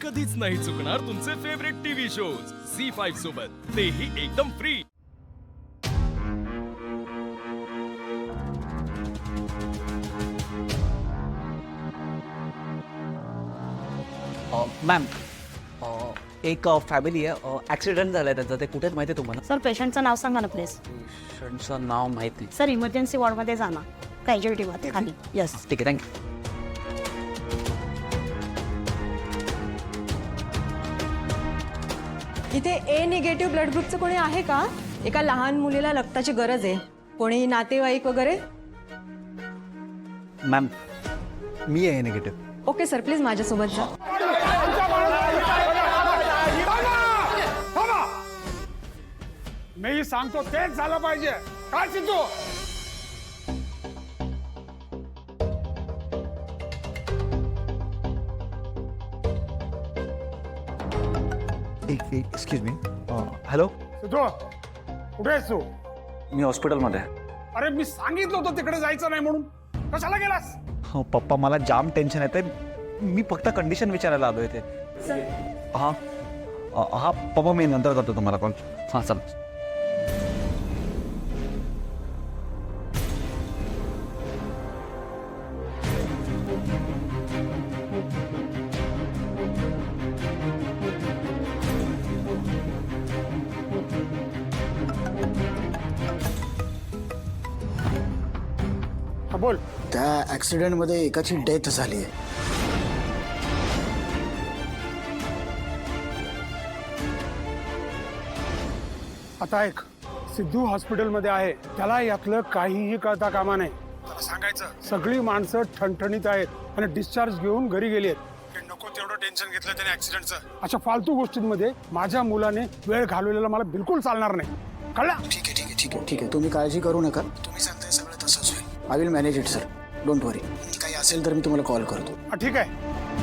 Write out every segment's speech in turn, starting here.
कधीच नाही चुकणार तुमचे फेवरेट टीव्ही शोज झी5 सोबत, तेही एकदम फ्री। मॅम एक फॅमिली आहे, ॲक्सिडेंट झालाय त्यांचा, ते कुठेच माहिती आहे तुम्हाला? सर पेशंटचं नाव सांगा ना प्लीज. पेशंटचं नाव माहीत नाही. सर इमर्जन्सी वॉर्डमध्ये जा ना, कॅज्युअल्टी खाली. यस ठीक आहे, थँक्यू. इथे ए निगेटिव्ह ब्लड ग्रुपचं कोणी आहे का? एका लहान मुलीला रक्ताची गरज आहे. कोणी नातेवाईक वगैरे? मॅम मी आहे निगेटिव्ह. ओके सर, प्लीज माझ्यासोबत जा. मी सांगतो तेच झालं पाहिजे. काय Sidhu? Excuse me. Hello, Sidhu कुठे आहेस तू? मी हॉस्पिटलमध्ये आहे. अरे मी सांगितलं होतं तिकडे जायचं नाही म्हणून, कशाला गेलास? हो पप्पा, मला जाम टेन्शन येते. मी फक्त कंडिशन विचारायला आलो इथे. हां हां पप्पा, मी नंतर करतो तुम्हाला कॉल. हां चला. हा बोल. त्या ॲक्सिडेंटमध्ये एकाची डेथ झाली आहे. आता ऐक, सिद्धू हॉस्पिटलमध्ये आहे, त्याला यातलं काहीही कळता कामा नाही. त्याला सांगायचं सगळी माणसं ठणठणीत आहेत आणि डिस्चार्ज घेऊन घरी गेली आहेत. नको तेवढं टेन्शन घेतलं त्याने ॲक्सिडेंटचं. अशा फालतू गोष्टींमध्ये माझ्या मुलाने वेळ घालवलेला मला बिलकुल चालणार नाही, कळलं? ठीक आहे ठीक आहे ठीक आहे ठीक आहे, तुम्ही काळजी करू नका. तुम्ही सांगताय सगळं तसंच होईल. I will manage it sir, don't worry. काही असेल तर मी तुम्हाला कॉल करतो. हा ठीक आहे.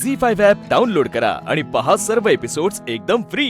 झी5 ॲप डाउनलोड करा आणि पहा सर्व एपिसोड्स एकदम फ्री।